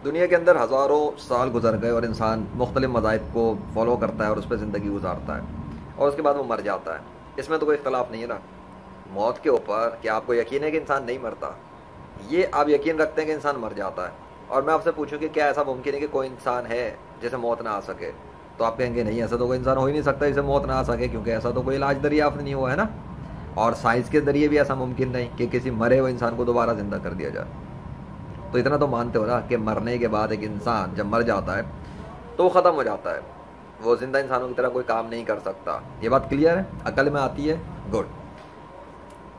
دنیا کے اندر ہزاروں سال گزر گئے اور انسان مختلف مذاہب کو فالو کرتا ہے اور اس پہ زندگی گزارتا ہے اور اس کے بعد وہ مر جاتا ہے. اس میں تو کوئی اختلاف نہیں ہے نا موت کے اوپر. کیا آپ کو یقین ہے کہ انسان نہیں مرتا؟ یہ آپ یقین رکھتے ہیں کہ انسان مر جاتا ہے. اور میں آپ سے پوچھوں کہ کیا ایسا ممکن ہے کہ کوئی انسان ہے جسے موت نہ آ سکے؟ تو آپ کہیں گے نہیں، ایسا تو کوئی انسان ہو ہی نہیں سکتا جسے موت نہ آ سکے، کیونکہ ایسا تو کوئی علاج دریافت نہیں ہوا ہے نا. اور سائنس کے ذریعے بھی ایسا ممکن نہیں کہ کسی مرے ہوئے انسان کو دوبارہ زندہ کر دیا جائے. تو اتنا تو مانتے ہو نا کہ مرنے کے بعد ایک انسان جب مر جاتا ہے تو وہ ختم ہو جاتا ہے، وہ زندہ انسانوں کی طرح کوئی کام نہیں کر سکتا. یہ بات کلیئر ہے؟ عقل میں آتی ہے؟ گڈ.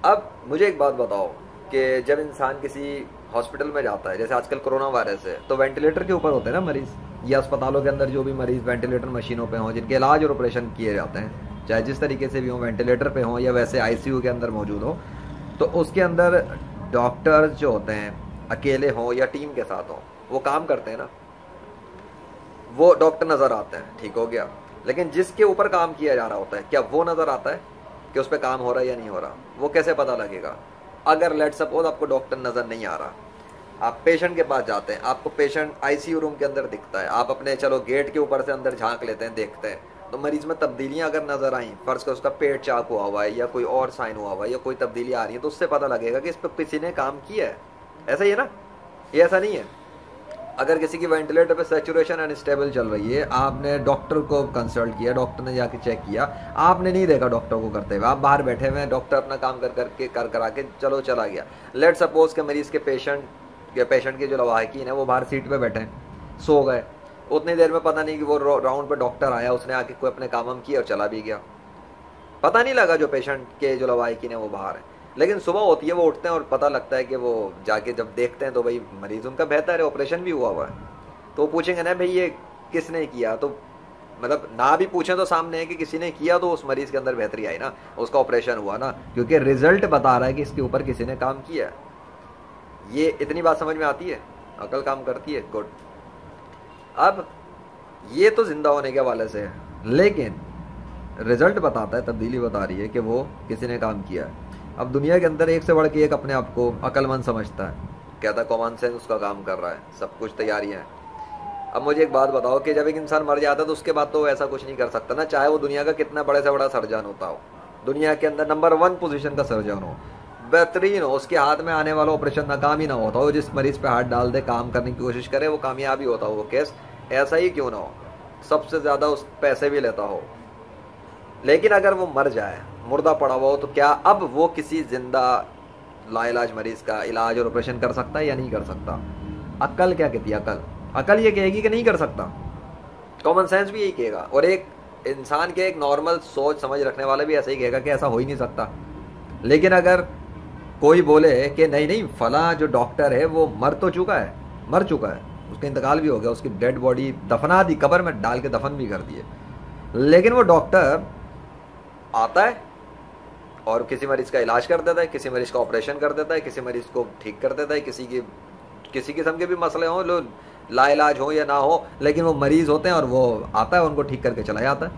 اب مجھے ایک بات بتاؤ کہ جب انسان کسی ہاسپٹل میں جاتا ہے، جیسے آج کل کرونا وائرس ہے، تو وینٹیلیٹر کے اوپر ہوتے ہیں نا مریض، یا اسپتالوں کے اندر جو بھی مریض وینٹیلیٹر مشینوں پہ ہوں، جن کے علاج اور آپریشن کیے جاتے ہیں، چاہے جس طریقے سے بھی ہوں، وینٹیلیٹر پہ ہوں یا ویسے آئی سی یو کے اندر موجود ہو، تو اس کے اندر ڈاکٹر جو ہوتے ہیں اکیلے ہوں یا ٹیم کے ساتھ ہوں، وہ کام کرتے ہیں نا. وہ ڈاکٹر نظر آتے ہیں، ٹھیک ہو گیا، لیکن جس کے اوپر کام کیا جا رہا ہوتا ہے کیا وہ نظر آتا ہے کہ اس پہ کام ہو رہا ہے یا نہیں ہو رہا؟ وہ کیسے پتہ لگے گا؟ اگر لیٹ سپوز آپ کو ڈاکٹر نظر نہیں آ رہا، آپ پیشنٹ کے پاس جاتے ہیں، آپ کو پیشنٹ آئی سی یو روم کے اندر دکھتا ہے، آپ اپنے چلو گیٹ کے اوپر سے اندر جھانک لیتے ہیں، دیکھتے ہیں، تو مریض میں تبدیلیاں اگر نظر آئیں، فرض کر اس کا پیٹ چاک ہوا ہوا ہے یا کوئی اور سائن ہوا ہوا ہے یا کوئی تبدیلی آ رہی ہے، تو اس سے پتہ لگے گا کہ اس پہ کسی نے کام کیا ہے. ایسا ہی ہے نا؟ یہ ایسا نہیں ہے. اگر کسی کی وینٹیلیٹر پہ سیچوریشن انسٹیبل چل رہی ہے، آپ نے ڈاکٹر کو کنسلٹ کیا، ڈاکٹر نے جا کے چیک کیا، آپ نے نہیں دیکھا ڈاکٹر کو کرتے ہوئے، آپ باہر بیٹھے ہوئے ہیں، ڈاکٹر اپنا کام کر کرا کے چلو چلا گیا. لیٹ سپوز کہ مریض کے پیشنٹ کے جو لواحقین ہیں وہ باہر سیٹ پہ بیٹھے ہیں، سو گئے. اتنی دیر میں پتہ نہیں کہ وہ راؤنڈ پہ ڈاکٹر آیا، اس نے آ کے کوئی اپنے کام کیا اور چلا بھی گیا، پتہ نہیں لگا جو پیشنٹ کے جو لواحقین ہیں وہ باہر ہیں. لیکن صبح ہوتی ہے، وہ اٹھتے ہیں اور پتہ لگتا ہے کہ وہ جا کے جب دیکھتے ہیں تو بھائی مریض ان کا بہتر ہے، آپریشن بھی ہوا ہوا ہے. تو وہ پوچھیں گے نا بھائی یہ کس نے کیا؟ تو مطلب نہ بھی پوچھیں تو سامنے ہے کہ کسی نے کیا، تو اس مریض کے اندر بہتری آئی نا، اس کا آپریشن ہوا نا، کیونکہ رزلٹ بتا رہا ہے کہ اس کے اوپر کسی نے کام کیا ہے. یہ اتنی بات سمجھ میں آتی ہے؟ عقل کام کرتی ہے؟ گڈ. اب یہ تو زندہ ہونے کے حوالے سے ہے، لیکن رزلٹ بتاتا ہے، تبدیلی بتا رہی ہے کہ وہ کسی نے کام کیا ہے. اب دنیا کے اندر ایک سے بڑھ کے ایک اپنے آپ کو عقل مند سمجھتا ہے، کہتا ہے کامن سینس اس کا کام کر رہا ہے، سب کچھ تیاریاں ہیں. اب مجھے ایک بات بتاؤ کہ جب ایک انسان مر جاتا ہے تو اس کے بعد تو ایسا کچھ نہیں کر سکتا نا، چاہے وہ دنیا کا کتنا بڑے سے بڑا سرجن ہوتا ہو، دنیا کے اندر نمبر 1 پوزیشن کا سرجن ہو، بہترین ہو، اس کے ہاتھ میں آنے والا آپریشن ناکام ہی نہ ہوتا ہو، جس مریض پہ ہاتھ ڈال دے، کام کرنے کی کوشش کرے، وہ کامیاب ہی ہوتا ہو، وہ کیس ایسا ہی کیوں نہ ہو، سب سے زیادہ اس پیسے بھی لیتا ہو، لیکن اگر وہ مر جائے، مردہ پڑا ہوا ہو، تو کیا اب وہ کسی زندہ لا علاج مریض کا علاج اور آپریشن کر سکتا ہے یا نہیں کر سکتا؟ عقل کیا کہتی ہے؟ عقل یہ کہے گی کہ نہیں کر سکتا، کامن سینس بھی یہی کہے گا، اور ایک انسان کے ایک نارمل سوچ سمجھ رکھنے والا بھی ایسا ہی کہے گا کہ ایسا ہو ہی نہیں سکتا. لیکن اگر کوئی بولے کہ نہیں فلاں جو ڈاکٹر ہے وہ مر چکا ہے، اس کا انتقال بھی ہو گیا، اس کی ڈیڈ باڈی دفنا دی، قبر میں ڈال کے دفن بھی کر دیے، لیکن وہ ڈاکٹر آتا ہے اور کسی مریض کا علاج کر دیتا ہے، کسی مریض کا آپریشن کر دیتا ہے، کسی مریض کو ٹھیک کر دیتا ہے، کسی قسم کے بھی مسئلے ہوں، لا علاج ہو یا نہ ہو، لیکن وہ مریض ہوتے ہیں اور وہ آتا ہے، ان کو ٹھیک کر کے چلا جاتا ہے.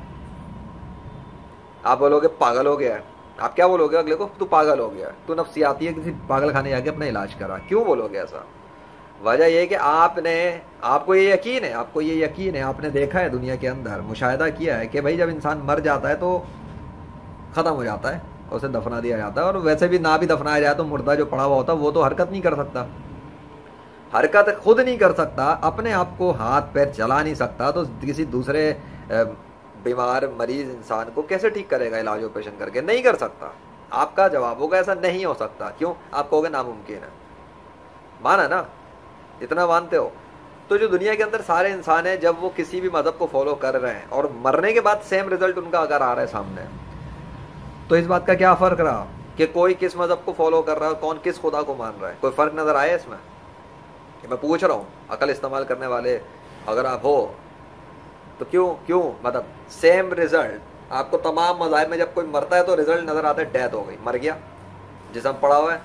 آپ بولو گے پاگل ہو گیا ہے، آپ کیا بولو گے اگلے کو؟ تو پاگل ہو گیا ہے، تو نفسیاتی ہے، کسی پاگل خانے جا کے اپنا علاج کرا. کیوں بولو گے ایسا؟ وجہ یہ ہے کہ آپ کو یہ یقین ہے، آپ نے دیکھا ہے دنیا کے اندر، مشاہدہ کیا ہے کہ بھائی جب انسان مر جاتا ہے تو ختم ہو جاتا ہے، اسے دفنا دیا جاتا ہے، اور ویسے بھی نہ بھی دفنایا جائے تو مردہ جو پڑا ہوا ہوتا ہے وہ تو حرکت نہیں کر سکتا، حرکت خود نہیں کر سکتا، اپنے آپ کو ہاتھ پیر چلا نہیں سکتا، تو کسی دوسرے بیمار مریض انسان کو کیسے ٹھیک کرے گا علاج آپریشن کر کے؟ نہیں کر سکتا. آپ کا جواب ہوگا ایسا نہیں ہو سکتا. کیوں؟ آپ کہو گے ناممکن ہے. مانا نا؟ اتنا مانتے ہو؟ تو جو دنیا کے اندر سارے انسان ہیں، جب وہ کسی بھی مذہب کو فالو کر رہے ہیں اور مرنے کے بعد سیم رزلٹ ان کا اگر آ رہا ہے سامنے، تو اس بات کا کیا فرق رہا کہ کوئی کس مذہب کو فالو کر رہا ہے اور کون کس خدا کو مان رہا ہے؟ کوئی فرق نظر آیا اس میں؟ میں پوچھ رہا ہوں، عقل استعمال کرنے والے اگر آپ ہو تو کیوں مطلب سیم رزلٹ آپ کو تمام مذاہب میں جب کوئی مرتا ہے تو رزلٹ نظر آتا ہے، ڈیتھ ہو گئی، مر گیا، جسم پڑا ہوا ہے،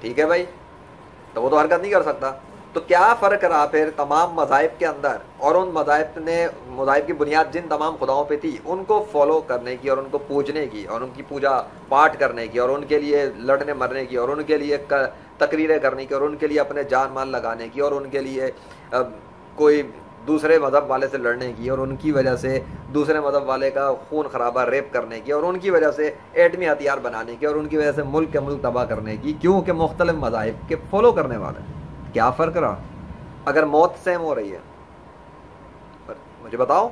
ٹھیک ہے بھائی، تو وہ تو حرکت نہیں کر سکتا. تو کیا فرق رہا پھر تمام مذاہب کے اندر اور ان مذاہب کی بنیاد جن تمام خداؤں پہ تھی ان کو فالو کرنے کی اور ان کو پوجنے کی اور ان کی پوجا پاٹ کرنے کی اور ان کے لیے لڑنے مرنے کی اور ان کے لیے تقریریں کرنے کی اور ان کے لیے اپنے جان مال لگانے کی اور ان کے لیے کوئی دوسرے مذہب والے سے لڑنے کی اور ان کی وجہ سے دوسرے مذہب والے کا خون خرابہ ریپ کرنے کی اور ان کی وجہ سے ایٹمی ہتھیار بنانے کی اور ان کی وجہ سے ملک کے ملک تباہ کرنے کی، کیونکہ مختلف مذاہب کے فالو کرنے والے؟ کیا فرق رہا اگر موت سیم ہو رہی ہے؟ مجھے بتاؤ،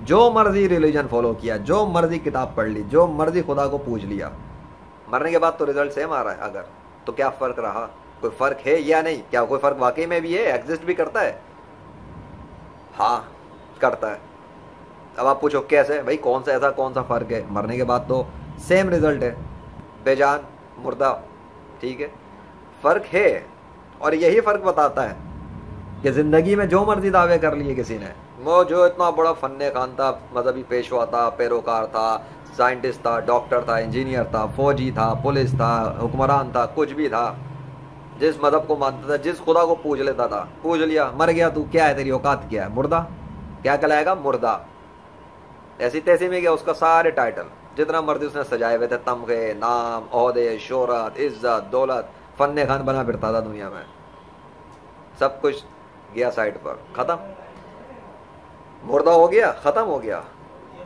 جو مرضی ریلیجن فالو کیا، جو مرضی کتاب پڑھ لی، جو مرضی خدا کو پوچھ لیا، مرنے کے بعد تو رزلٹ سیم آ رہا ہے، اگر تو کیا فرق رہا؟ کوئی فرق ہے یا نہیں؟ کیا کوئی فرق واقعی میں بھی ہے، ایگزسٹ بھی کرتا ہے؟ ہاں کرتا ہے۔ اب آپ پوچھو کیسے؟ بھائی کون سا فرق ہے؟ مرنے کے بعد تو سیم رزلٹ ہے، بے جان مردہ، ٹھیک ہے، فرق ہے۔ اور یہی فرق بتاتا ہے کہ زندگی میں جو مرضی دعوے کر لیے کسی نے، وہ جو اتنا بڑا فن خان تھا، مذہبی پیشوا تھا، پیروکار تھا، سائنٹسٹ تھا، ڈاکٹر تھا، انجینئر تھا، فوجی تھا، پولیس تھا، حکمران تھا، کچھ بھی تھا، جس مذہب کو مانتا تھا، جس خدا کو پوج لیتا تھا، پوج لیا، مر گیا، تو کیا ہے، تیری اوقات کیا ہے؟ مردہ۔ کیا کہلائے گا؟ مردہ۔ ایسی تیسی میں گیا، اس کا سارے ٹائٹل جتنا مرضی اس نے سجائے ہوئے تھے، تمغے، نام، عہدے، شہرت، عزت، دولت، فن خان بنا پھرتا تھا دنیا میں، سب کچھ گیا سائڈ پر، ختم، مردہ ہو گیا، ختم ہو گیا۔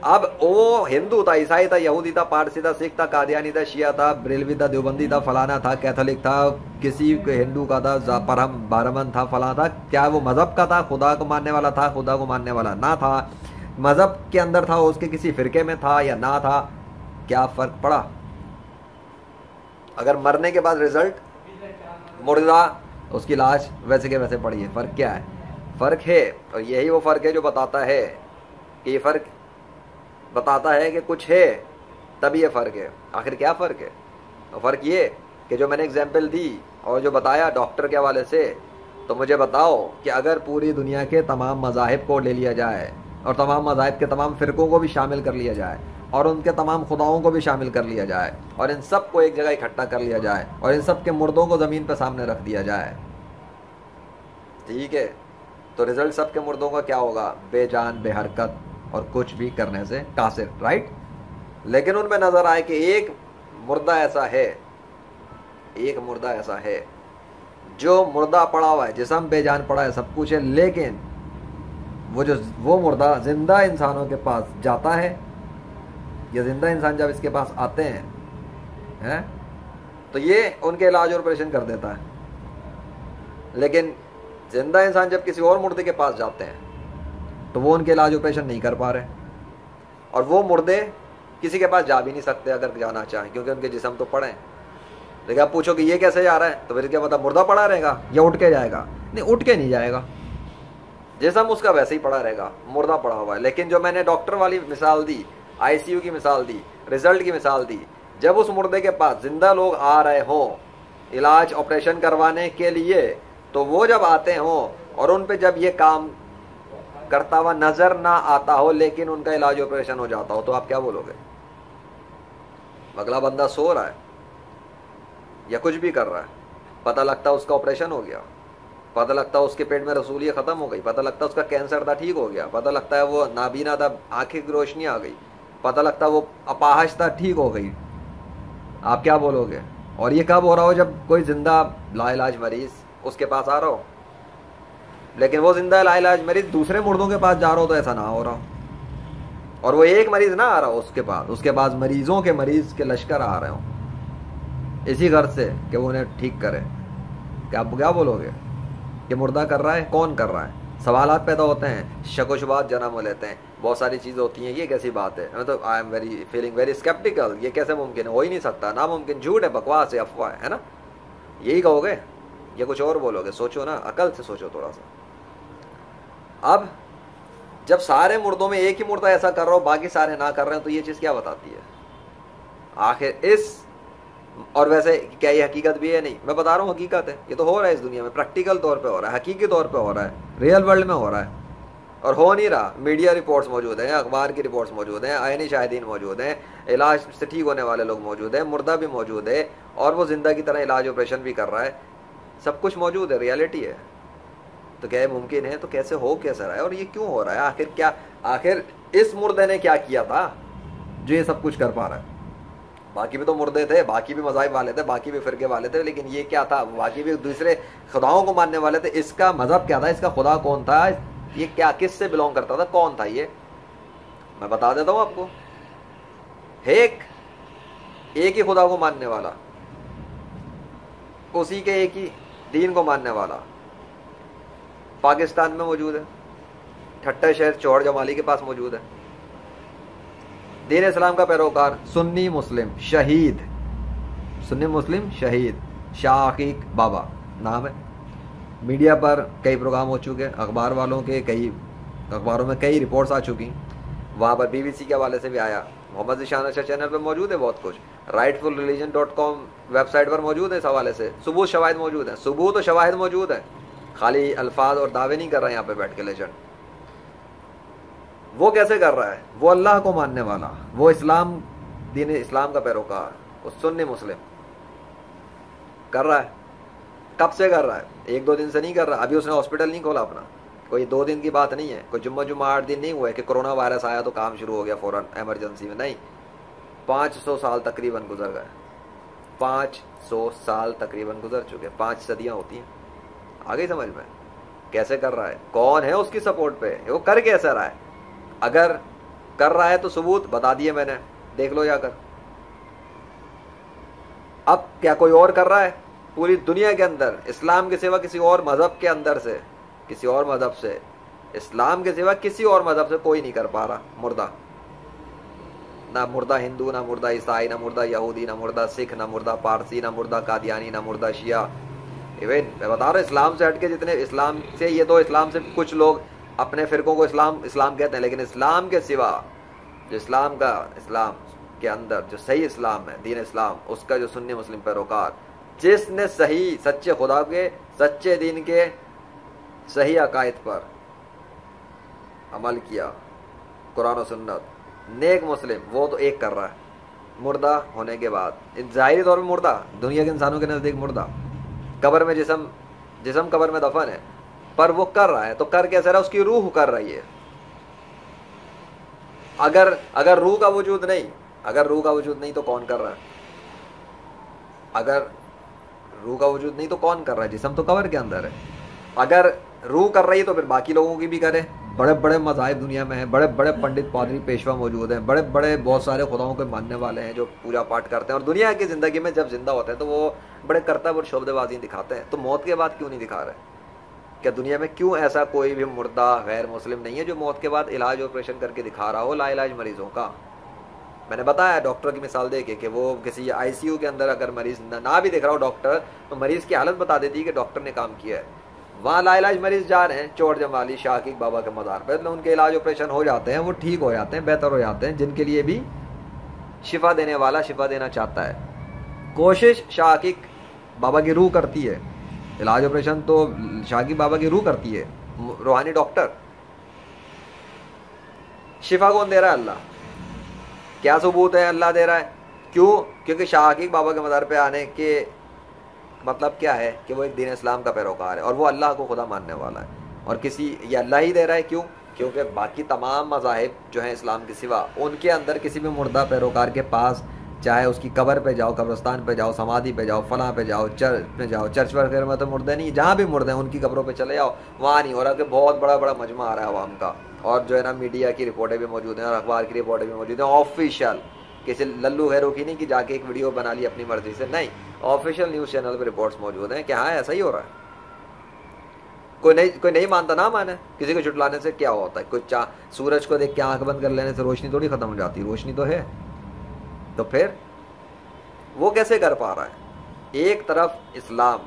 اب وہ ہندو تھا، عیسائی تھا، یہودی تھا، پارسی تھا، سکھ تھا، قادیانی تھا، شیعہ تھا، بریلوی تھا، دیوبندی تھا، فلانا تھا، کیتھولک تھا، کسی ہندو کا تھا، بارہمن تھا، فلاں تھا، کیا وہ مذہب کا تھا، خدا کو ماننے والا تھا، خدا کو ماننے والا نہ تھا، مذہب کے اندر تھا، اس کے کسی فرقے میں تھا یا نہ تھا، کیا فرق پڑا؟ اگر مرنے کے بعد رزلٹ مردہ، اس کی لاش ویسے کے ویسے پڑی ہے، فرق کیا ہے؟ فرق ہے، اور یہی وہ فرق ہے جو بتاتا ہے کہ یہ فرق بتاتا ہے کہ کچھ ہے، تب یہ فرق ہے۔ آخر کیا فرق ہے؟ فرق یہ کہ جو میں نے اگزامپل دی اور جو بتایا ڈاکٹر کے حوالے سے، تو مجھے بتاؤ کہ اگر پوری دنیا کے تمام مذاہب کو لے لیا جائے اور تمام مذاہب کے تمام فرقوں کو بھی شامل کر لیا جائے اور ان کے تمام خداؤں کو بھی شامل کر لیا جائے اور ان سب کو ایک جگہ اکٹھا کر لیا جائے اور ان سب کے مردوں کو زمین پہ سامنے رکھ دیا جائے، ٹھیک ہے، تو رزلٹ سب کے مردوں کا کیا ہوگا؟ بے جان، بے حرکت اور کچھ بھی کرنے سے قاصر، رائٹ؟ لیکن ان میں نظر آئے کہ ایک مردہ ایسا ہے جو مردہ پڑا ہوا ہے، جسم بے جان پڑا ہے، سب کچھ ہے، لیکن وہ مردہ زندہ انسانوں کے پاس جاتا ہے، یا زندہ انسان جب اس کے پاس آتے ہیں تو یہ ان کے علاج اور آپریشن کر دیتا ہے، لیکن زندہ انسان جب کسی اور مردے کے پاس جاتے ہیں تو وہ ان کے علاج آپریشن نہیں کر پا رہے، اور وہ مردے کسی کے پاس جا بھی نہیں سکتے اگر جانا چاہیں، کیونکہ ان کے جسم تو پڑے ہیں۔ لیکن آپ پوچھو کہ یہ کیسے جا رہا ہے، تو پھر کیا پتا مردہ پڑا رہے گا یا اٹھ کے جائے گا؟ نہیں، اٹھ کے نہیں جائے گا، جسم اس کا ویسے ہی پڑا رہے گا، مردہ پڑا ہوا ہے۔ لیکن جو میں نے ڈاکٹر والی مثال دی، آئی سی یو کی مثال دی، رزلٹ کی مثال دی، جب اس مردے کے پاس زندہ لوگ آ رہے ہوں علاج آپریشن کروانے کے لیے، تو وہ جب آتے ہوں اور ان پہ جب یہ کام کرتا ہوا نظر نہ آتا ہو لیکن ان کا علاج آپریشن ہو جاتا ہو، تو آپ کیا بولو گے؟ اگلا بندہ سو رہا ہے یا کچھ بھی کر رہا ہے، پتہ لگتا ہے اس کا آپریشن ہو گیا، پتہ لگتا ہے اس کے پیٹ میں رسولیت ختم ہو گئی، پتہ لگتا ہے اس کا کینسر تھا ٹھیک ہو گیا، پتہ لگتا ہے وہ نابینا تھا آنکھیں کی روشنی آ گئی، پتہ لگتا ہے وہ اپاہج تھا ٹھیک ہو گئی، آپ کیا بولو گے؟ اور یہ کب ہو رہا ہو؟ جب کوئی زندہ لا علاج مریض اس کے پاس آ رہا ہو، لیکن وہ زندہ لا علاج مریض دوسرے مردوں کے پاس جا رہا ہو تو ایسا نہ ہو رہا ہو، اور وہ ایک مریض نہ آ رہا ہو اس کے پاس مریضوں کے مریض کے لشکر آ رہے ہوں اسی غرض سے کہ وہ انہیں ٹھیک کرے، کہ آپ کیا بولو گے کہ مردہ کر رہا ہے؟ کون کر رہا ہے؟ سوالات پیدا ہوتے ہیں، شک و شبہات جنم لیتے ہیں، بہت ساری چیزیں ہوتی ہیں، یہ کیسی بات ہے؟ مطلب I am feeling very skeptical, یہ کیسے ممکن ہے؟ ہو ہی نہیں سکتا، ناممکن، جھوٹ ہے، بکواس ہے، افواہ ہے نا؟ یہی کہو گے یا کچھ اور بولو گے؟ سوچو نا، عقل سے سوچو تھوڑا سا۔ اب جب سارے مردوں میں ایک ہی مردہ ایسا کر رہا ہو، باقی سارے نہ کر رہے ہیں، تو یہ چیز کیا بتاتی ہے آخر اور ویسے کیا یہ حقیقت بھی ہے؟ نہیں، میں بتا رہا ہوں حقیقت ہے، یہ تو ہو رہا ہے اس دنیا میں، پریکٹیکل طور پہ ہو رہا ہے، حقیقی طور پہ ہو رہا ہے، ریئل ورلڈ میں ہو رہا ہے، اور ہو نہیں رہا۔ میڈیا رپورٹس موجود ہیں، اخبار کی رپورٹس موجود ہیں، عینی شاہدین موجود ہیں، علاج سے ٹھیک ہونے والے لوگ موجود ہیں، مردہ بھی موجود ہے، اور وہ زندہ کی طرح علاج آپریشن بھی کر رہا ہے، سب کچھ موجود ہے، ریالٹی ہے. تو کیا یہ ممکن ہے؟ تو کیسے ہو کیسے رہا ہے اور یہ کیوں ہو رہا ہے؟ آخر کیا، آخر اس مردے نے کیا کیا تھا جو یہ سب کچھ کر پا رہا ہے؟ باقی بھی تو مردے تھے، باقی بھی مذاہب والے تھے، باقی بھی فرقے والے تھے، لیکن یہ کیا تھا؟ باقی بھی دوسرے خداؤں کو ماننے والے تھے. اس کا مذہب کیا تھا؟ اس کا خدا کون تھا؟ یہ کیا، کس سے بلونگ کرتا تھا؟ کون تھا یہ؟ میں بتا دیتا ہوں آپ کو. ایک ہی خدا کو ماننے والا، اسی کے ایک ہی دین کو ماننے والا پاکستان میں موجود ہے. ٹھٹہ شہر چوڑ جمالی کے پاس موجود ہے. دین اسلام کا پیروکار، سنی مسلم شہید، سنی مسلم شہید شاہ عقیق بابا نام ہے. میڈیا پر کئی پروگرام ہو چکے، اخبار والوں کے کئی اخباروں میں کئی رپورٹس آ چکی. وہاں پر BBC کے حوالے سے بھی آیا. محمد ذیشان اشرف چینل پہ موجود ہے بہت کچھ. rightfulreligion.com ویب سائٹ پر موجود ہے اس حوالے سے. ثبوت شواہد موجود ہیں، ثبوت و شواہد موجود ہیں. خالی الفاظ اور دعوے نہیں کر رہے یہاں پہ بیٹھ کے لیجنڈ. وہ کیسے کر رہا ہے؟ وہ اللہ کو ماننے والا، وہ اسلام، دین اسلام کا پیروکار، وہ سنی مسلم کر رہا ہے. کب سے کر رہا ہے؟ 1-2 دن سے نہیں کر رہا. ابھی اس نے ہاسپٹل نہیں کھولا اپنا. کوئی 2 دن کی بات نہیں ہے. کوئی جمعہ 8 دن نہیں ہوا ہے کہ کرونا وائرس آیا تو کام شروع ہو گیا فوراً ایمرجنسی میں. نہیں، 500 سال تقریباً گزر گئے. 500 سال تقریباً گزر چکے. 5 صدیاں ہوتی ہیں. آگے سمجھ میں کیسے کر رہا ہے؟ کون ہے اس کی سپورٹ پہ؟ وہ کر کیسے رہا ہے؟ اگر کر رہا ہے تو ثبوت بتا دیے میں نے، دیکھ لو جا کر. اب کیا کوئی اور کر رہا ہے پوری دنیا کے اندر اسلام کے سوا کسی اور مذہب کے اندر سے، کسی اور مذہب سے، اسلام کے سوا کسی اور مذہب سے کوئی نہیں کر پا رہا. مردہ، نہ مردہ ہندو، نہ مردہ عیسائی، نہ مردہ یہودی، نہ مردہ سکھ، نہ مردہ پارسی، نہ مردہ قادیانی، نہ مردہ شیعہ. ایون میں بتا رہا ہوں اسلام سے ہٹ کے جتنے اسلام سے، یہ تو اسلام سے کچھ لوگ اپنے فرقوں کو اسلام کہتے ہیں، لیکن اسلام کے سوا جو اسلام کے اندر جو صحیح اسلام ہے، دین اسلام، اس کا جو سنی مسلم پیروکار، جس نے صحیح سچے خدا کے، سچے دین کے، صحیح عقائد پر عمل کیا، قرآن و سنت، نیک مسلم، وہ تو ایک کر رہا ہے. مردہ ہونے کے بعد ظاہری طور پہ مردہ، دنیا کے انسانوں کے نزدیک مردہ، قبر میں جسم قبر میں دفن ہے، پر وہ کر رہا ہے. تو کر کیسے رہا؟ اس کی روح کر رہی ہے. اگر روح کا وجود نہیں تو کون کر رہا ہے؟ اگر روح کا وجود نہیں تو کون کر رہا ہے؟ جسم تو قبر کے اندر ہے. اگر روح کر رہی ہے تو پھر باقی لوگوں کی بھی کرے. بڑے بڑے مذاہب دنیا میں ہیں، بڑے بڑے پنڈت پادری پیشوا موجود ہیں، بڑے بڑے بہت سارے خداؤں کے ماننے والے ہیں جو پوجا پاٹ کرتے ہیں، اور دنیا کی زندگی میں جب زندہ ہوتے ہیں تو وہ بڑے کرتب اور شعبدے بازی دکھاتے ہیں. تو موت کے بعد کیوں نہیں دکھا رہے؟ کیا دنیا میں کیوں ایسا کوئی بھی مردہ غیر مسلم نہیں ہے جو موت کے بعد علاج آپریشن کر کے دکھا رہا ہو لا علاج مریضوں کا؟ میں نے بتایا ڈاکٹر کی مثال دے کے کہ وہ کسی ICU کے اندر اگر مریض نہ بھی دیکھ رہا ہو ڈاکٹر، تو مریض کی حالت بتا دیتی ہے کہ ڈاکٹر نے کام کیا ہے. وہاں لا علاج مریض جا رہے ہیں چوڑ جمالی شاہ عقیق بابا کے مزار پہ، ان کے علاج آپریشن ہو جاتے ہیں، وہ ٹھیک ہو جاتے ہیں، بہتر ہو جاتے ہیں، جن کے لیے بھی شفا دینے والا شفا دینا چاہتا ہے. کوشش شاہ عقیق بابا کی روح کرتی ہے، علاج آپریشن تو شاہ عقیق بابا کی روح کرتی ہے، روحانی ڈاکٹر. شفا کون دے رہا ہے؟ اللہ. کیا ثبوت ہے اللہ دے رہا ہے؟ کیوں؟ کیونکہ شاہ عقیق بابا کے مزار پہ آنے کے مطلب کیا ہے کہ وہ ایک دین اسلام کا پیروکار ہے اور وہ اللہ کو خدا ماننے والا ہے. اور یہ اللہ ہی دے رہا ہے. کیوں؟ کیونکہ باقی تمام مذاہب جو ہیں اسلام کے سوا، ان کے اندر کسی بھی مردہ پیروکار کے پاس، چاہے اس کی قبر پہ جاؤ، قبرستان پہ جاؤ، سمادھی پہ جاؤ، فلاں پہ جاؤ، چرچ میں جاؤ، چرچ وغیرہ میں تو مردے نہیں، جہاں بھی مردے ہیں ان کی قبروں پہ چلے جاؤ، وہاں نہیں ہو رہا. کہ بہت بڑا مجمع آ رہا ہے عوام کا، اور جو ہے نا میڈیا کی رپورٹیں بھی موجود ہیں اور اخبار کی رپورٹیں بھی موجود ہیں، آفیشیل، کسی للو غیروں کی نہیں کہ جا کے ایک ویڈیو بنا لی اپنی مرضی سے، نہیں، آفیشیل نیوز چینل پہ رپورٹس موجود ہیں کہ ہاں ایسا ہی ہو رہا ہے. کوئی نہیں مانتا نہ مانے. کسی کو جھٹلانے سے کیا ہوتا ہے؟ کوئی سورج کو دیکھ کے آنکھ بند کر لینے سے روشنی تھوڑی ختم ہو جاتی، روشنی تو ہے. تو پھر وہ کیسے کر پا رہا ہے؟ ایک طرف اسلام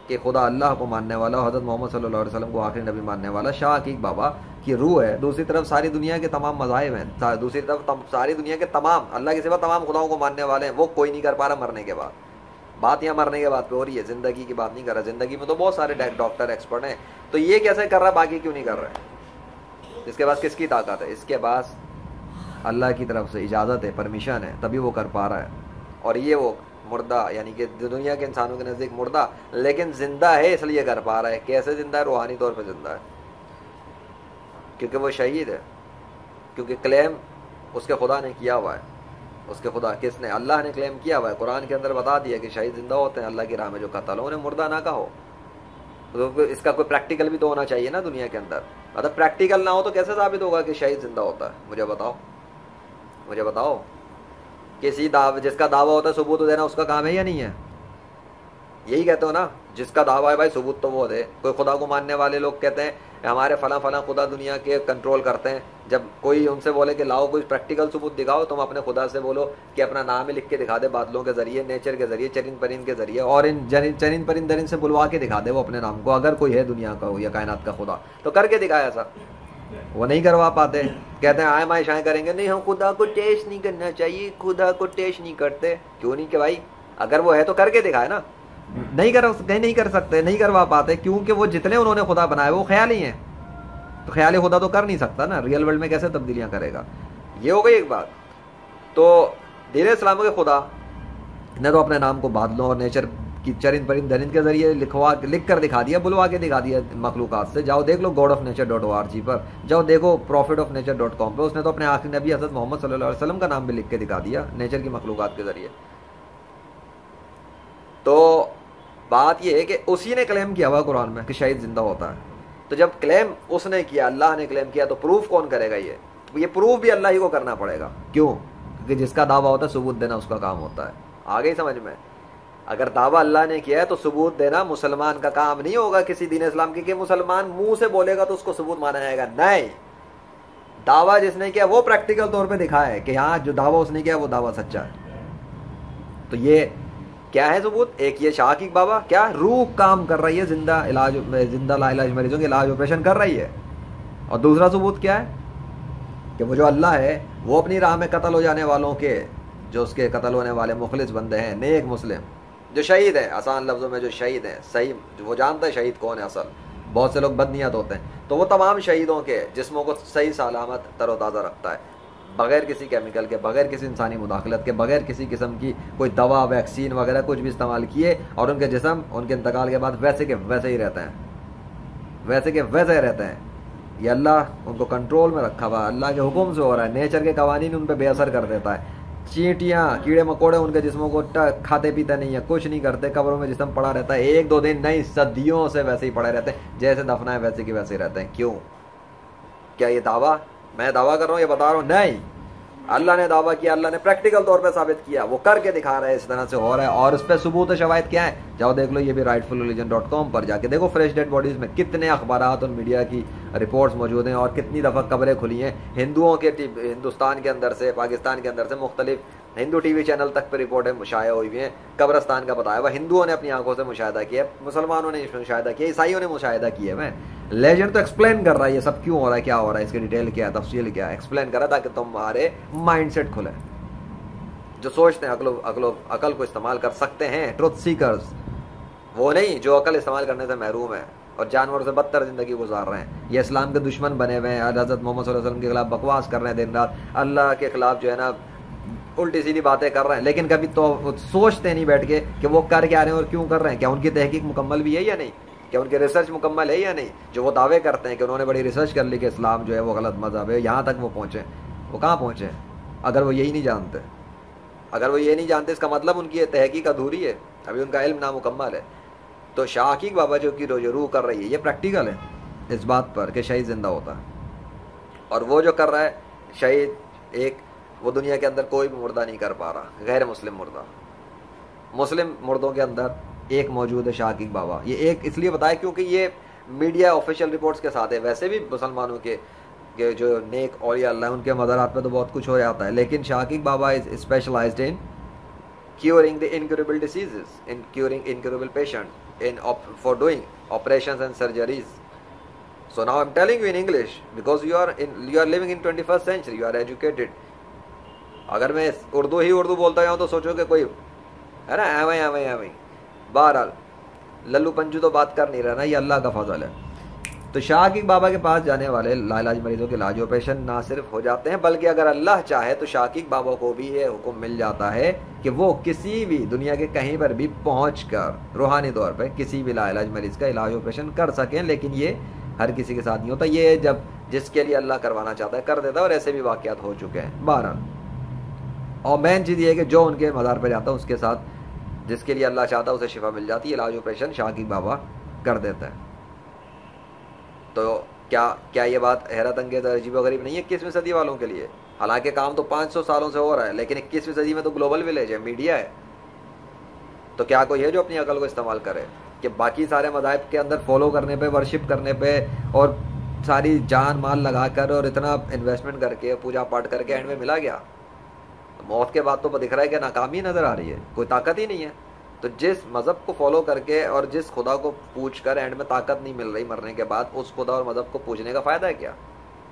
کہ خدا اللہ کو ماننے والا، حضرت محمد صلی اللہ علیہ وسلم کو آخری نبی ماننے والا شاہ عقیق بابا کی روح ہے. دوسری طرف ساری دنیا کے تمام مذاہب ہیں، دوسری طرف ساری دنیا کے تمام اللہ کے سوا تمام خداؤں کو ماننے والے ہیں. وہ کوئی نہیں کر پا رہا مرنے کے بعد. بات یہاں مرنے کے بعد پہ ہو رہی ہے، زندگی کی بات نہیں کر رہا. زندگی میں تو بہت سارے ڈاکٹر ایکسپرٹ ہیں. تو یہ کیسے کر رہا ہے، باقی کیوں نہیں کر رہے؟ اس کے پاس کس کی طاقت ہے؟ اس کے پاس اللہ کی طرف سے اجازت ہے، پرمیشن ہے، تبھی وہ کر پا رہا ہے. اور یہ وہ مردہ یعنی کہ دنیا کے انسانوں کے نزدیک مردہ، لیکن زندہ ہے اس لیے کر پا رہا ہے. کیسے زندہ ہے؟ روحانی طور پہ زندہ ہے، کیونکہ وہ شہید ہے، کیونکہ کلیم اس کے خدا نے کیا ہوا ہے. اس کے خدا کس نے؟ اللہ نے کلیم کیا ہوا ہے. قرآن کے اندر بتا دیا کہ شہید زندہ ہوتے ہیں اللہ کی راہ میں جو قتل ہو، انہیں مردہ نہ کہو. تو اس کا کوئی پریکٹیکل بھی تو ہونا چاہیے نا دنیا کے اندر. مطلب پریکٹیکل نہ ہو تو کیسے ثابت ہوگا کہ شہید زندہ ہوتا ہے؟ مجھے بتاؤ. کسی جس کا دعویٰ ہوتا ہے ثبوت دینا اس کا کام ہے یا نہیں ہے؟ یہی کہتے ہو نا، جس کا دعویٰ ہے بھائی ثبوت تو وہ دے. کوئی خدا کو ماننے والے لوگ کہتے ہیں ہمارے فلاں خدا دنیا کے کنٹرول کرتے ہیں. جب کوئی ان سے بولے کہ لاؤ کوئی پریکٹیکل ثبوت دکھاؤ، تم اپنے خدا سے بولو کہ اپنا نام ہی لکھ کے دکھا دے، بادلوں کے ذریعے، نیچر کے ذریعے، چرند پرند کے ذریعے، اور ان چرند پرند درند سے بلوا کے دکھا دے وہ اپنے نام کو. اگر کوئی ہے دنیا کا یا کائنات کا خدا تو کر کے دکھایا ایسا. وہ نہیں کروا پاتے، کہتے ہیں آئے مائیں شائیں کریں گے. نہیں، ہم خدا کو ٹیسٹ نہیں کرنا چاہیے، خدا کو ٹیسٹ نہیں کرتے. کیوں نہیں؟ کہ بھائی اگر وہ ہے تو کر کے دکھائے نا. نہیں کر سکتے، نہیں کروا پاتے، کیونکہ وہ جتنے انہوں نے خدا بنائے وہ خیالی ہیں. تو خیالی خدا تو کر نہیں سکتا نا، ریئل ورلڈ میں کیسے تبدیلیاں کرے گا؟ یہ ہو گئی ایک بات. تو دین اسلام کے خدا نے تو اپنے نام کو بادلوں اور نیچر کی چرند پرند درند کے ذریعے لکھ کر دکھا دیا، بلوا کے دکھا دیا مخلوقات سے. جاؤ دیکھ لو godofnature.org پر، جاؤ دیکھو prophetofnature.com پہ. اس نے تو اپنے آخری نبی حضرت محمد صلی اللہ علیہ وسلم کا نام بھی لکھ کے دکھا دیا نیچر کی مخلوقات کے ذریعے. تو بات یہ ہے کہ اسی نے کلیم کیا ہوا قرآن میں کہ شہید زندہ ہوتا ہے. تو جب کلیم اس نے کیا، اللہ نے کلیم کیا، تو پروف کون کرے گا؟ یہ پروف بھی اللہ ہی کو کرنا پڑے گا. کیوں؟ کیونکہ جس کا دعویٰ ہوتا ہے ثبوت دینا اس کا کام ہوتا ہے. آگے سمجھ میں؟ اگر دعویٰ اللہ نے کیا ہے تو ثبوت دینا مسلمان کا کام نہیں ہوگا کسی دین اسلام کی، کہ مسلمان منہ سے بولے گا تو اس کو ثبوت مانا جائے گا. نہیں، دعویٰ جس نے کیا وہ پریکٹیکل طور پہ دکھائے کہ ہاں جو دعویٰ اس نے کیا وہ دعویٰ سچا ہے. تو یہ کیا ہے ثبوت؟ ایک یہ شاہ عقیق بابا کیا روح کام کر رہی ہے، زندہ لا علاج مریضوں کے علاج آپریشن کر رہی ہے. اور دوسرا ثبوت کیا ہے؟ کہ وہ جو اللہ ہے وہ اپنی راہ میں قتل ہو جانے والوں کے، جو اس کے قتل ہونے والے مخلص بندے ہیں، نیک مسلم جو شہید ہیں، آسان لفظوں میں جو شہید ہیں، صحیح وہ جانتا ہے شہید کون ہے اصل. بہت سے لوگ بدنیت ہوتے ہیں، تو وہ تمام شہیدوں کے جسموں کو صحیح سلامت تر و تازہ رکھتا ہے، بغیر کسی کیمیکل کے، بغیر کسی انسانی مداخلت کے، بغیر کسی قسم کی کوئی دوا، ویکسین وغیرہ کچھ بھی استعمال کیے. اور ان کے جسم ان کے انتقال کے بعد ویسے کے ویسے ہی رہتے ہیں، ویسے کے ویسے رہتے ہیں. یہ اللہ ان کو کنٹرول میں رکھا ہوا، اللہ کے حکم سے ہو رہا ہے. نیچر کے قوانین ان پہ بے اثر کر دیتا ہے. چینٹیاں، کیڑے مکوڑے ان کے جسموں کو کھاتے پیتے نہیں ہیں، کچھ نہیں کرتے. قبروں میں جسم پڑا رہتا ہے، ایک دو دن نہیں، صدیوں سے ویسے ہی پڑے رہتے ہیں، جیسے دفنا ہے ویسے کے ویسے رہتے ہیں. کیوں؟ کیا یہ دعویٰ میں دعویٰ کر رہا ہوں، یہ بتا رہا ہوں؟ نہیں، اللہ نے دعویٰ کیا، اللہ نے پریکٹیکل طور پہ ثابت کیا، وہ کر کے دکھا رہا ہے اس طرح سے ہو رہا ہے. اور اس پہ ثبوت و شواہد کیا ہے؟ جاؤ دیکھ لو. یہ بھی rightfulreligion.com پر جا کے دیکھو. فریش ڈیڈ باڈیز میں کتنے اخبارات اور میڈیا کی رپورٹس موجود ہیں، اور کتنی دفعہ قبریں کھلی ہیں ہندوؤں کے. ہندوستان کے اندر سے، پاکستان کے اندر سے مختلف ہندو ٹی وی چینل تک پہ رپورٹیں مشائع ہوئی ہوئی ہیں. قبرستان کا بتایا ہوا، ہندوؤں نے اپنی آنکھوں سے مشاہدہ کیا، مسلمانوں نے مشاہدہ کیا، عیسائیوں نے مشاہدہ کیا. میں لیجنڈ تو ایکسپلین کر رہا ہے یہ سب کیوں ہو رہا ہے، کیا ہو رہا ہے، اس کی ڈیٹیل کیا ہے، تفصیل کیا ہے، ایکسپلین کر رہا تاکہ تمہارے مائنڈ سیٹ کھلے. جو سوچتے ہیں عقل کو استعمال کر سکتے ہیں، ٹروتھ سیکرز، وہ نہیں جو عقل استعمال کرنے سے محروم ہیں اور جانوروں سے بدتر زندگی گزار رہے ہیں. یہ اسلام کے دشمن بنے ہوئے ہیں، حضرت محمد صلی اللہ علیہ وسلم کے خلاف بکواس کر رہے ہیں دن رات، اللہ کے خلاف جو ہے نا الٹی سیدھی باتیں کر رہے ہیں. لیکن کبھی تو سوچتے نہیں بیٹھ کے کہ وہ کر کے آ رہے ہیں اور کیوں کر رہے ہیں. کیا ان کی تحقیق مکمل بھی ہے یا نہیں؟ کیا ان کی ریسرچ مکمل ہے یا نہیں؟ جو وہ دعوے کرتے ہیں کہ انہوں نے بڑی ریسرچ کر لی کہ اسلام جو ہے وہ غلط مذہب ہے، یہاں تک وہ پہنچے، وہ کہاں پہنچے؟ اگر وہ یہی نہیں جانتے، اگر وہ یہ نہیں جانتے، اس کا مطلب ان کی تحقیق ادھوری ہے، ابھی ان کا علم نامکمل ہے. تو شاہ عقیق بابا جو کی روح کر رہی ہے، یہ پریکٹیکل ہے اس بات پر کہ شہید زندہ ہوتا ہے. اور وہ جو کر رہا ہے شہید، ایک وہ دنیا کے اندر کوئی بھی مردہ نہیں کر پا رہا، غیر مسلم مردہ. مسلم مردوں کے اندر ایک موجود ہے شاہ عقیق بابا. یہ ایک اس لیے بتایا کیونکہ یہ میڈیا آفیشیل رپورٹس کے ساتھ ہے. ویسے بھی مسلمانوں کے جو نیک اولیاء اللہ ان کے مزارات پہ تو بہت کچھ ہو جاتا ہے، لیکن Shah Aqeeq Baba is specialized in curing the incurable diseases, in curing incurable patients, for doing operations and surgeries. So now I'm telling you in English because you are living in 21st century, you are educated. اگر میں اردو بولتا جاؤں تو سوچو کہ کوئی ہے نا ایویں. بہرحال للو پنجو تو بات کر نہیں رہا نا، یہ اللہ کا فضل ہے. تو شاہ عقیق بابا کے پاس جانے والے لاعلاج مریضوں کے علاج آپریشن نہ صرف ہو جاتے ہیں بلکہ اگر اللہ چاہے تو شاہ عقیق بابا کو بھی یہ حکم مل جاتا ہے کہ وہ کسی بھی دنیا کے کہیں پر بھی پہنچ کر روحانی طور پہ کسی بھی لاعلاج مریض کا علاج آپریشن کر سکیں، لیکن یہ ہر کسی کے ساتھ نہیں ہوتا، یہ جب جس کے لیے اللہ کروانا چاہتا ہے کر دیتا ہے، اور ایسے بھی واقعات ہو چکے ہیں 12۔ اور مین چیز یہ ہے کہ جو ان کے مزار پہ جاتا ہے اس کے ساتھ جس کے لیے اللہ چاہتا ہے اسے شفا مل جاتی ہے، علاج آپریشن شاہ عقیق بابا کر دیتا ہے۔ تو کیا یہ بات حیرت انگیز اور عجیب و غریب نہیں ہے 21ویں صدی والوں کے لیے؟ حالانکہ کام تو 500 سالوں سے ہو رہا ہے، لیکن 21ویں صدی میں تو گلوبل ولیج ہے، میڈیا ہے، تو کیا کوئی ہے جو اپنی عقل کو استعمال کرے کہ باقی سارے مذاہب کے اندر فالو کرنے پہ، ورشپ کرنے پہ، اور ساری جان مال لگا کر اور اتنا انویسٹمنٹ کر کے پوجا پاٹ کر کے اینڈ میں ملا گیا؟ موت کے بعد تو دکھ رہا ہے کہ ناکامی نظر آ رہی ہے، کوئی طاقت ہی نہیں ہے۔ تو جس مذہب کو فالو کر کے اور جس خدا کو پوچھ کر اینڈ میں طاقت نہیں مل رہی مرنے کے بعد، اس خدا اور مذہب کو پوچھنے کا فائدہ ہے کیا؟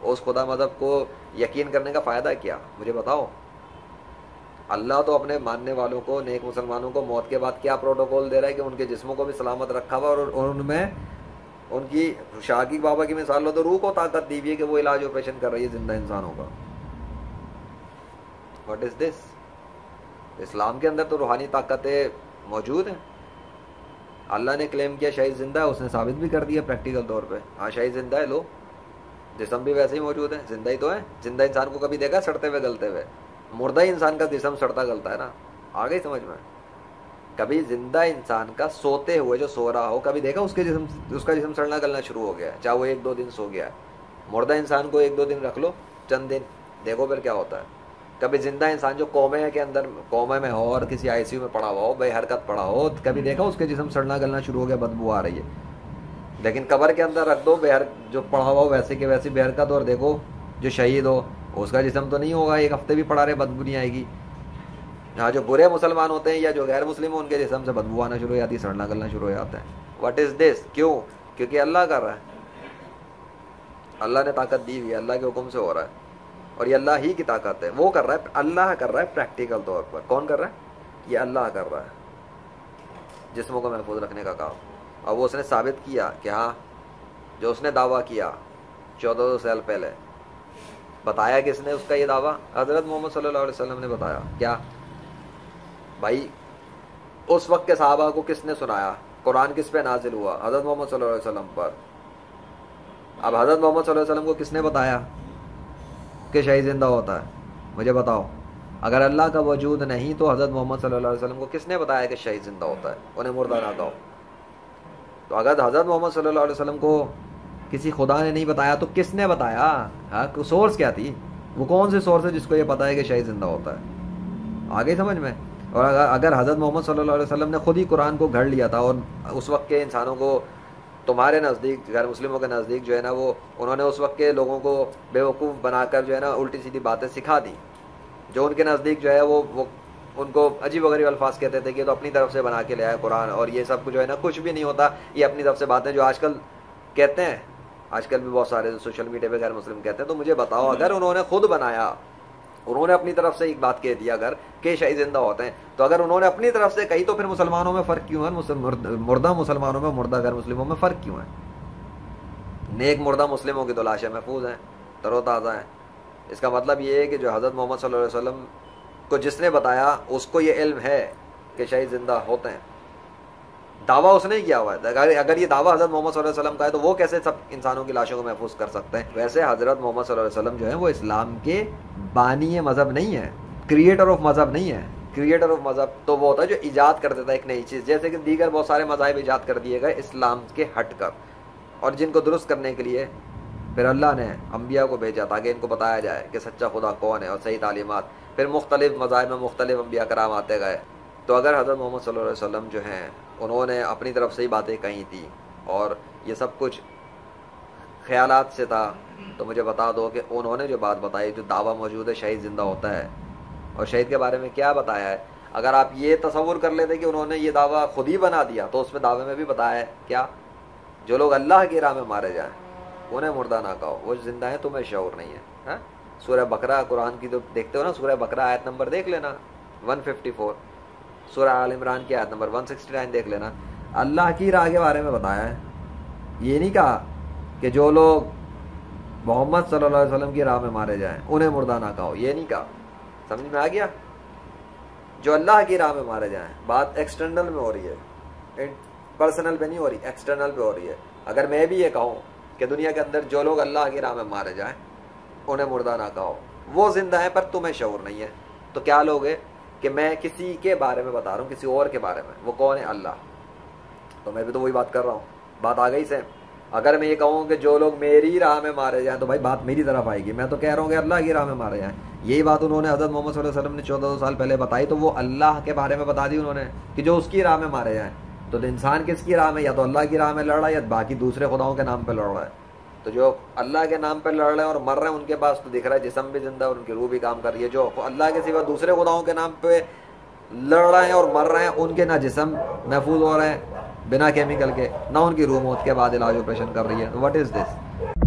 اس خدا مذہب کو یقین کرنے کا فائدہ ہے کیا؟ مجھے بتاؤ۔ اللہ تو اپنے ماننے والوں کو، نیک مسلمانوں کو موت کے بعد کیا پروٹوکول دے رہا ہے کہ ان کے جسموں کو بھی سلامت رکھا ہوا، اور ان میں ان کی شاہ عقیق بابا کی مثال لو تو روح کو طاقت دی ہوئی ہے کہ وہ علاج آپریشن کر رہی ہے زندہ انسانوں کا۔ واٹ از دس؟ اسلام کے اندر تو روحانی طاقتیں موجود ہیں۔ اللہ نے کلیم کیا شہید زندہ ہے، اس نے ثابت بھی کر دیا پریکٹیکل طور پہ، ہاں شہید زندہ ہے، لو جسم بھی ویسے ہی موجود ہے، زندہ ہی تو ہے۔ زندہ انسان کو کبھی دیکھا سڑتے ہوئے گلتے ہوئے؟ مردہ انسان کا جسم سڑتا گلتا ہے نا، آ گئی سمجھ میں؟ کبھی زندہ انسان کا سوتے ہوئے جو سو رہا ہو کبھی دیکھا اس کا جسم سڑنا گلنا شروع ہو گیا ہے، چاہے وہ 1-2 دن سو گیا ہے؟ مردہ انسان کو 1-2 دن رکھ لو، چند دن دیکھو پھر کیا ہوتا ہے۔ کبھی زندہ انسان جو کومے کے اندر کومے میں ہو اور کسی ICU میں پڑا ہوا ہو، بے حرکت پڑا ہو، کبھی دیکھا اس کے جسم سڑنا گلنا شروع ہو گیا، بدبو آ رہی ہے؟ لیکن قبر کے اندر رکھ دو جو پڑا ہوا ہو ویسے کہ ویسی بے حرکت، اور دیکھو جو شہید ہو اس کا جسم تو نہیں ہوگا 1 ہفتے بھی پڑا رہے بدبو نہیں آئے گی۔ ہاں جو برے مسلمان ہوتے ہیں یا جو غیر مسلم ہیں ان کے جسم سے بدبو آنا شروع ہو جاتی ہے، سڑنا گلنا شروع ہو جاتا ہے۔ واٹ از دس؟ کیوں؟ کیونکہ اللہ کر رہا ہے، اللہ نے طاقت دی ہوئی ہے، اللہ کے حکم سے ہو رہا ہے، اور یہ اللہ ہی کی طاقت ہے، وہ کر رہا ہے، اللہ کر رہا ہے پریکٹیکل طور پر۔ کون کر رہا ہے؟ یہ اللہ کر رہا ہے جسموں کو محفوظ رکھنے کا کام، اور وہ اس نے ثابت کیا کہ ہاں جو اس نے دعویٰ کیا 1400 سال پہلے، بتایا کس نے اس کا یہ دعویٰ؟ حضرت محمد صلی اللہ علیہ وسلم نے بتایا۔ کیا بھائی؟ اس وقت کے صحابہ کو کس نے سنایا؟ قرآن کس پہ نازل ہوا؟ حضرت محمد صلی اللہ علیہ وسلم پر۔ اب حضرت محمد صلی اللہ علیہ وسلم کو کس نے بتایا کہ شہید زندہ ہوتا ہے؟ مجھے بتاؤ۔ اگر اللہ کا وجود نہیں تو حضرت محمد صلی اللہ علیہ وسلم کو کس نے بتایا کہ شہید زندہ ہوتا ہے؟ انہیں مردہ نہ کہو۔ تو اگر حضرت محمد صلی اللہ علیہ وسلم کو کسی خدا نے نہیں بتایا تو کس نے بتایا؟ ہاں سورس کیا تھی؟ وہ کون سی سورس ہے جس کو یہ پتا ہے کہ شہید زندہ ہوتا ہے؟ آگے سمجھ میں؟ اور اگر حضرت محمد صلی اللہ علیہ وسلم نے خود ہی قرآن کو گھڑ لیا تھا، اور اس وقت کے انسانوں کو تمہارے نزدیک غیر مسلموں کے نزدیک جو ہے نا وہ انہوں نے اس وقت کے لوگوں کو بیوقوف بنا کر جو ہے نا الٹی سیدھی باتیں سکھا دی، جو ان کے نزدیک جو ہے وہ ان کو عجیب و غریب الفاظ کہتے تھے کہ یہ تو اپنی طرف سے بنا کے لے آیا قرآن، اور یہ سب جو ہے نا کچھ بھی نہیں ہوتا، یہ اپنی طرف سے باتیں جو آج کل کہتے ہیں، آج کل بھی بہت سارے سوشل میڈیا پہ غیر مسلم کہتے ہیں۔ تو مجھے بتاؤ اگر انہوں نے خود بنایا، انہوں نے اپنی طرف سے ایک بات کہہ دیا اگر کہ شہید زندہ ہوتے ہیں، تو اگر انہوں نے اپنی طرف سے کہی تو پھر مسلمانوں میں فرق کیوں ہے؟ مردہ مسلمانوں میں مردہ غیر مسلموں میں فرق کیوں ہے؟ نیک مردہ مسلموں کی تو لاشیں محفوظ ہیں، تر و تازہ ہیں۔ اس کا مطلب یہ ہے کہ جو حضرت محمد صلی اللہ علیہ وسلم کو جس نے بتایا اس کو یہ علم ہے کہ شہید زندہ ہوتے ہیں، دعویٰ اس نے کیا ہوا ہے۔ اگر یہ دعویٰ حضرت محمد صلی اللہ علیہ وسلم کا ہے تو وہ کیسے سب انسانوں کی لاشوں کو محفوظ کر سکتے ہیں؟ ویسے حضرت محمد صلی اللہ علیہ وسلم جو ہے وہ اسلام کے بانی مذہب نہیں ہے، کریٹر آف مذہب نہیں ہے۔ کریٹر آف مذہب تو وہ ہوتا ہے جو ایجاد کر دیتا ہے ایک نئی چیز، جیسے کہ دیگر بہت سارے مذاہب ایجاد کر دیے گئے اسلام کے ہٹ کر، اور جن کو درست کرنے کے لیے پھر اللہ نے انبیاء کو بھیجا تاکہ ان کو بتایا جائے کہ سچا خدا کون ہے اور صحیح تعلیمات، پھر مختلف مذاہب میں مختلف انبیاء کرام آتے گئے۔ تو اگر حضرت محمد صلی اللہ علیہ وسلم جو ہیں انہوں نے اپنی طرف سے ہی باتیں کہی تھیں اور یہ سب کچھ خیالات سے تھا، تو مجھے بتا دو کہ انہوں نے جو بات بتائی، جو دعویٰ موجود ہے شہید زندہ ہوتا ہے، اور شہید کے بارے میں کیا بتایا ہے؟ اگر آپ یہ تصور کر لیتے کہ انہوں نے یہ دعویٰ خود ہی بنا دیا تو اس میں دعوے میں بھی بتایا ہے کیا؟ جو لوگ اللہ کی راہ میں مارے جائیں انہیں مردہ نہ کہو، وہ زندہ ہیں، تمہیں شعور نہیں ہے۔ سورہ بقرہ قرآن کی تو دیکھتے ہو نا، سورہ بقرہ آیت نمبر دیکھ لینا 154، سورہ آل عمران کی آیت نمبر 169 دیکھ لینا، اللہ کی راہ کے بارے میں بتایا ہے۔ یہ نہیں کہا کہ جو لوگ محمد صلی اللہ علیہ وسلم کی راہ میں مارے جائیں انہیں مردہ نہ کہو، یہ نہیں کہا. سمجھ میں آ گیا؟ جو اللہ کی راہ میں مارے جائیں، بات ایکسٹرنل میں ہو رہی ہے، پرسنل پہ نہیں ہو رہی، ایکسٹرنل پہ ہو رہی ہے. اگر میں بھی یہ کہوں کہ دنیا کے اندر جو لوگ اللہ کی راہ میں مارے جائیں انہیں مردہ نہ کہو، وہ زندہ ہیں پر تمہیں شعور نہیں ہے، تو کیا لوگ ہے کہ میں کسی کے بارے میں بتا رہا ہوں، کسی اور کے بارے میں، وہ کون ہے؟ اللہ. تو میں بھی تو وہی بات کر رہا ہوں. بات آ گئی سے. اگر میں یہ کہوں کہ جو لوگ میری راہ میں مارے جائیں تو بھائی بات میری طرف آئے گی. میں تو کہہ رہا ہوں کہ اللہ کی راہ میں مارے جائیں. یہی بات انہوں نے حضرت محمد صلی اللہ علیہ وسلم نے 1400 سال پہلے بتائی، تو وہ اللہ کے بارے میں بتا دی انہوں نے کہ جو اس کی راہ میں مارے جائیں. تو انسان کس کی راہ میں؟ یا تو اللہ کی راہ میں لڑ رہا ہے یا باقی دوسرے خداؤں کے نام پہ لڑ رہا ہے. تو جو اللہ کے نام پہ لڑ رہے ہیں اور مر رہے ہیں ان کے پاس تو دکھ رہا ہے جسم بھی زندہ اور ان کی روح بھی کام کر رہی ہے. جو اللہ کے سوا دوسرے خداؤں کے نام پہ لڑ رہے ہیں اور مر رہے ہیں ان کے نہ جسم محفوظ ہو رہے ہیں بنا کیمیکل کے، نہ ان کی روح موت کے بعد علاج آپریشن کر رہی ہے. What is this?